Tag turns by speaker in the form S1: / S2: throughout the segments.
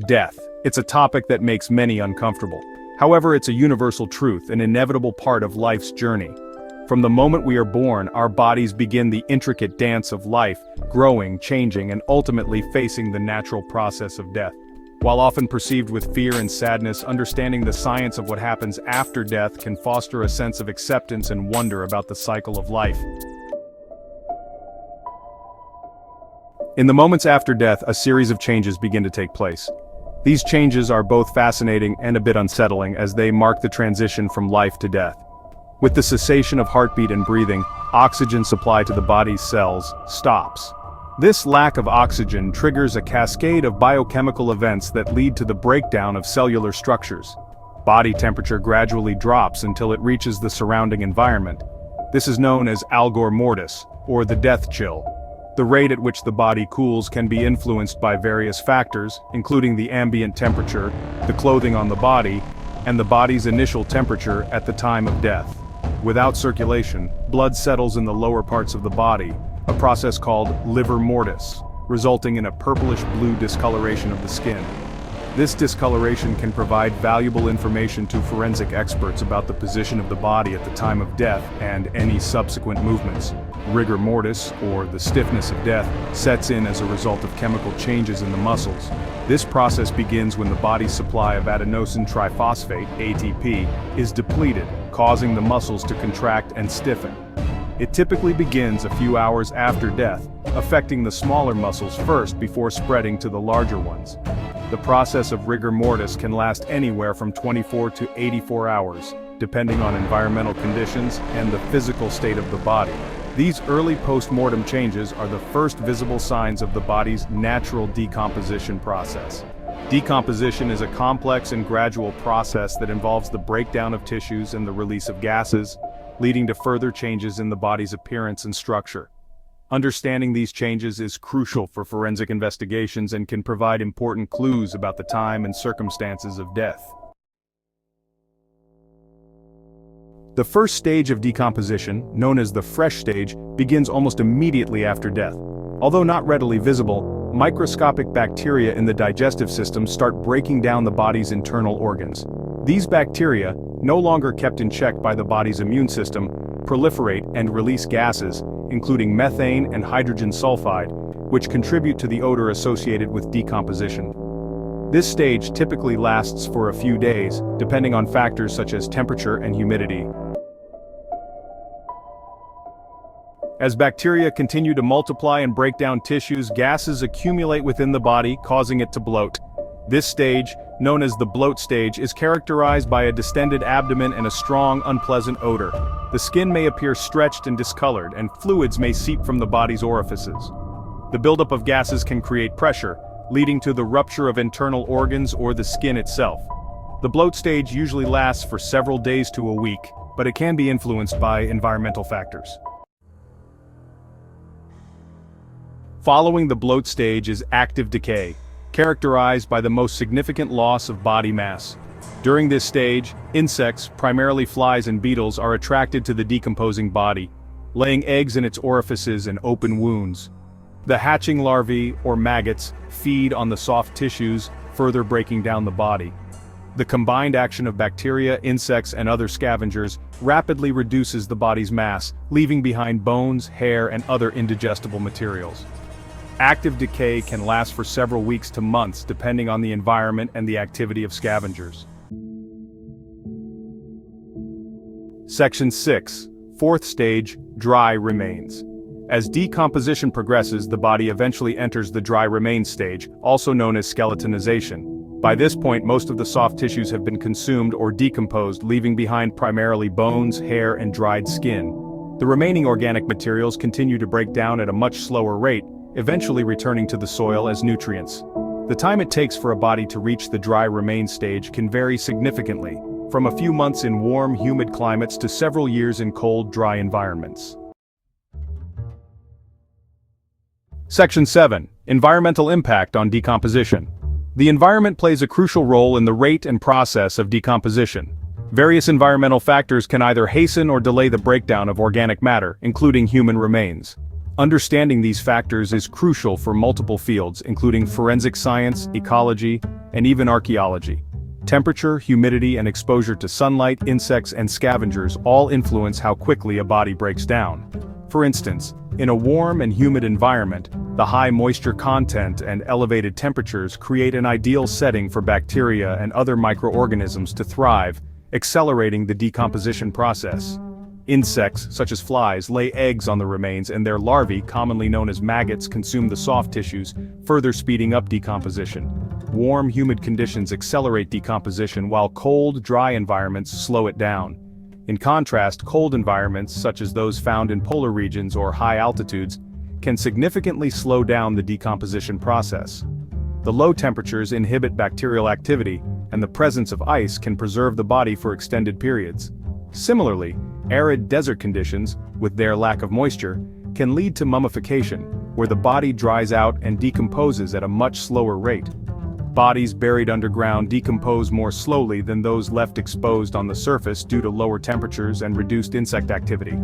S1: Death. It's a topic that makes many uncomfortable. However, it's a universal truth, an inevitable part of life's journey. From the moment we are born, our bodies begin the intricate dance of life, growing, changing, and ultimately facing the natural process of death. While often perceived with fear and sadness, understanding the science of what happens after death can foster a sense of acceptance and wonder about the cycle of life. In the moments after death, a series of changes begin to take place. These changes are both fascinating and a bit unsettling as they mark the transition from life to death. With the cessation of heartbeat and breathing, oxygen supply to the body's cells stops. This lack of oxygen triggers a cascade of biochemical events that lead to the breakdown of cellular structures. Body temperature gradually drops until it reaches the surrounding environment. This is known as algor mortis, or the death chill. The rate at which the body cools can be influenced by various factors, including the ambient temperature, the clothing on the body, and the body's initial temperature at the time of death. Without circulation, blood settles in the lower parts of the body, a process called livor mortis, resulting in a purplish-blue discoloration of the skin. This discoloration can provide valuable information to forensic experts about the position of the body at the time of death and any subsequent movements. Rigor mortis, or the stiffness of death, sets in as a result of chemical changes in the muscles. This process begins when the body's supply of adenosine triphosphate, ATP, is depleted, causing the muscles to contract and stiffen. It typically begins a few hours after death, affecting the smaller muscles first before spreading to the larger ones. The process of rigor mortis can last anywhere from 24 to 84 hours, depending on environmental conditions and the physical state of the body. These early post-mortem changes are the first visible signs of the body's natural decomposition process. Decomposition is a complex and gradual process that involves the breakdown of tissues and the release of gases, leading to further changes in the body's appearance and structure. Understanding these changes is crucial for forensic investigations and can provide important clues about the time and circumstances of death. The first stage of decomposition, known as the fresh stage, begins almost immediately after death. Although not readily visible, microscopic bacteria in the digestive system start breaking down the body's internal organs. These bacteria, no longer kept in check by the body's immune system, proliferate and release gases, including methane and hydrogen sulfide, which contribute to the odor associated with decomposition. This stage typically lasts for a few days, depending on factors such as temperature and humidity. As bacteria continue to multiply and break down tissues, gases accumulate within the body, causing it to bloat. This stage, known as the bloat stage, is characterized by a distended abdomen and a strong, unpleasant odor. The skin may appear stretched and discolored, and fluids may seep from the body's orifices. The buildup of gases can create pressure, leading to the rupture of internal organs or the skin itself. The bloat stage usually lasts for several days to a week, but it can be influenced by environmental factors. Following the bloat stage is active decay, characterized by the most significant loss of body mass. During this stage, insects, primarily flies and beetles, are attracted to the decomposing body, laying eggs in its orifices and open wounds. The hatching larvae, or maggots, feed on the soft tissues, further breaking down the body. The combined action of bacteria, insects, and other scavengers rapidly reduces the body's mass, leaving behind bones, hair, and other indigestible materials. Active decay can last for several weeks to months depending on the environment and the activity of scavengers. Section 6. Fourth stage, dry remains. As decomposition progresses, the body eventually enters the dry remains stage, also known as skeletonization. By this point, most of the soft tissues have been consumed or decomposed, leaving behind primarily bones, hair, and dried skin. The remaining organic materials continue to break down at a much slower rate, eventually returning to the soil as nutrients. The time it takes for a body to reach the dry remains stage can vary significantly, from a few months in warm, humid climates to several years in cold, dry environments. Section 7. Environmental impact on decomposition. The environment plays a crucial role in the rate and process of decomposition. Various environmental factors can either hasten or delay the breakdown of organic matter, including human remains. Understanding these factors is crucial for multiple fields, including forensic science, ecology, and even archaeology. Temperature, humidity, and exposure to sunlight, insects, and scavengers all influence how quickly a body breaks down. For instance, in a warm and humid environment, the high moisture content and elevated temperatures create an ideal setting for bacteria and other microorganisms to thrive, accelerating the decomposition process. Insects, such as flies, lay eggs on the remains, and their larvae, commonly known as maggots, consume the soft tissues, further speeding up decomposition. Warm, humid conditions accelerate decomposition, while cold, dry environments slow it down. In contrast, cold environments, such as those found in polar regions or high altitudes, can significantly slow down the decomposition process. The low temperatures inhibit bacterial activity, and the presence of ice can preserve the body for extended periods. Similarly, arid desert conditions, with their lack of moisture, can lead to mummification, where the body dries out and decomposes at a much slower rate. Bodies buried underground decompose more slowly than those left exposed on the surface due to lower temperatures and reduced insect activity.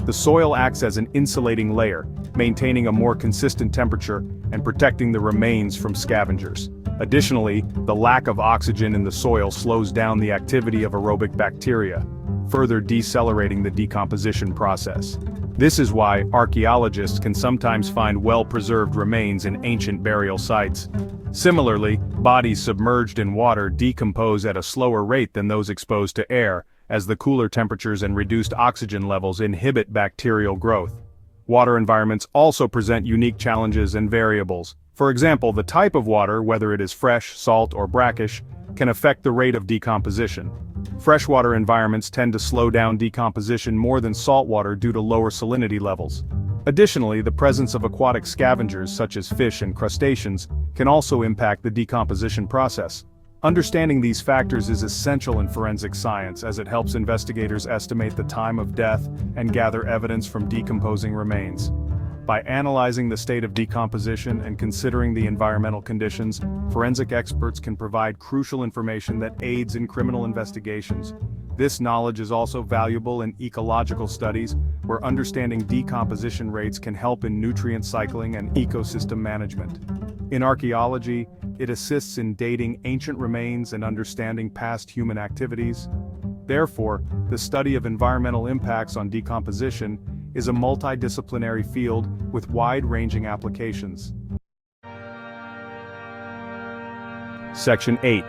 S1: The soil acts as an insulating layer, maintaining a more consistent temperature and protecting the remains from scavengers. Additionally, the lack of oxygen in the soil slows down the activity of aerobic bacteria, further decelerating the decomposition process. This is why archaeologists can sometimes find well-preserved remains in ancient burial sites. Similarly, bodies submerged in water decompose at a slower rate than those exposed to air, as the cooler temperatures and reduced oxygen levels inhibit bacterial growth. Water environments also present unique challenges and variables. For example, the type of water, whether it is fresh, salt, or brackish, can affect the rate of decomposition. Freshwater environments tend to slow down decomposition more than saltwater due to lower salinity levels. Additionally, the presence of aquatic scavengers such as fish and crustaceans can also impact the decomposition process. Understanding these factors is essential in forensic science, as it helps investigators estimate the time of death and gather evidence from decomposing remains. By analyzing the state of decomposition and considering the environmental conditions, forensic experts can provide crucial information that aids in criminal investigations. This knowledge is also valuable in ecological studies, where understanding decomposition rates can help in nutrient cycling and ecosystem management. In archaeology, it assists in dating ancient remains and understanding past human activities. Therefore, the study of environmental impacts on decomposition is a multidisciplinary field with wide-ranging applications. Section 8.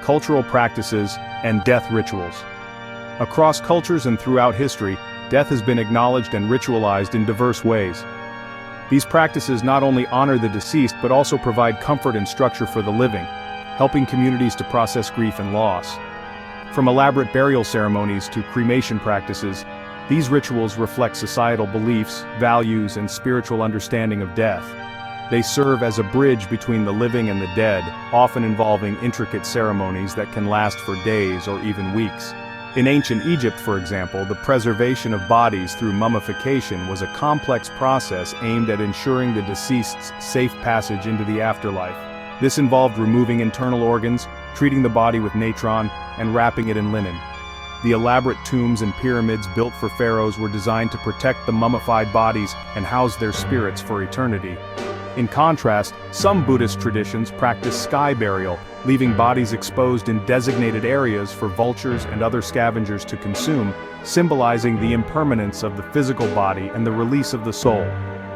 S1: Cultural Practices and Death Rituals. Across cultures and throughout history, death has been acknowledged and ritualized in diverse ways. These practices not only honor the deceased but also provide comfort and structure for the living, helping communities to process grief and loss. From elaborate burial ceremonies to cremation practices, these rituals reflect societal beliefs, values, and spiritual understanding of death. They serve as a bridge between the living and the dead, often involving intricate ceremonies that can last for days or even weeks. In ancient Egypt, for example, the preservation of bodies through mummification was a complex process aimed at ensuring the deceased's safe passage into the afterlife. This involved removing internal organs, treating the body with natron, and wrapping it in linen. The elaborate tombs and pyramids built for pharaohs were designed to protect the mummified bodies and house their spirits for eternity. In contrast, some Buddhist traditions practice sky burial, leaving bodies exposed in designated areas for vultures and other scavengers to consume, symbolizing the impermanence of the physical body and the release of the soul.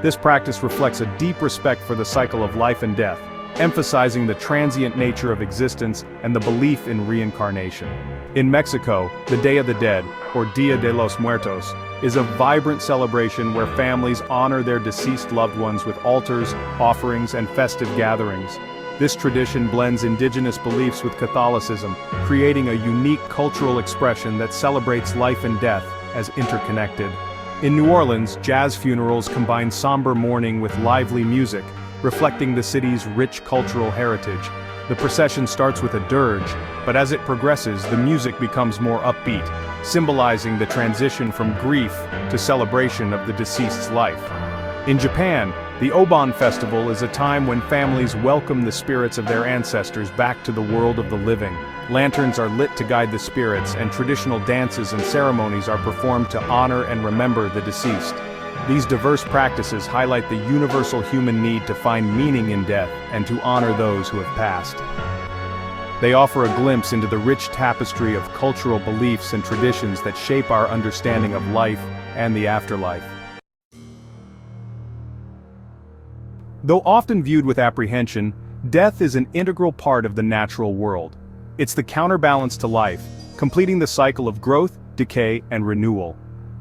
S1: This practice reflects a deep respect for the cycle of life and death, emphasizing the transient nature of existence and the belief in reincarnation. In Mexico, the Day of the Dead, or Dia de los Muertos, is a vibrant celebration where families honor their deceased loved ones with altars, offerings, and festive gatherings. This tradition blends indigenous beliefs with Catholicism, creating a unique cultural expression that celebrates life and death as interconnected. In New Orleans, jazz funerals combine somber mourning with lively music, reflecting the city's rich cultural heritage. The procession starts with a dirge, but as it progresses, the music becomes more upbeat, symbolizing the transition from grief to celebration of the deceased's life. In Japan, the Obon Festival is a time when families welcome the spirits of their ancestors back to the world of the living. Lanterns are lit to guide the spirits, and traditional dances and ceremonies are performed to honor and remember the deceased. These diverse practices highlight the universal human need to find meaning in death and to honor those who have passed. They offer a glimpse into the rich tapestry of cultural beliefs and traditions that shape our understanding of life and the afterlife. Though often viewed with apprehension, death is an integral part of the natural world. It's the counterbalance to life, completing the cycle of growth, decay, and renewal.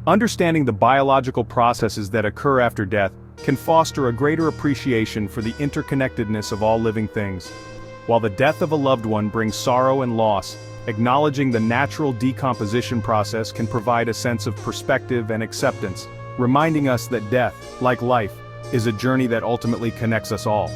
S1: Understanding the biological processes that occur after death can foster a greater appreciation for the interconnectedness of all living things. While the death of a loved one brings sorrow and loss, acknowledging the natural decomposition process can provide a sense of perspective and acceptance, reminding us that death, like life, is a journey that ultimately connects us all.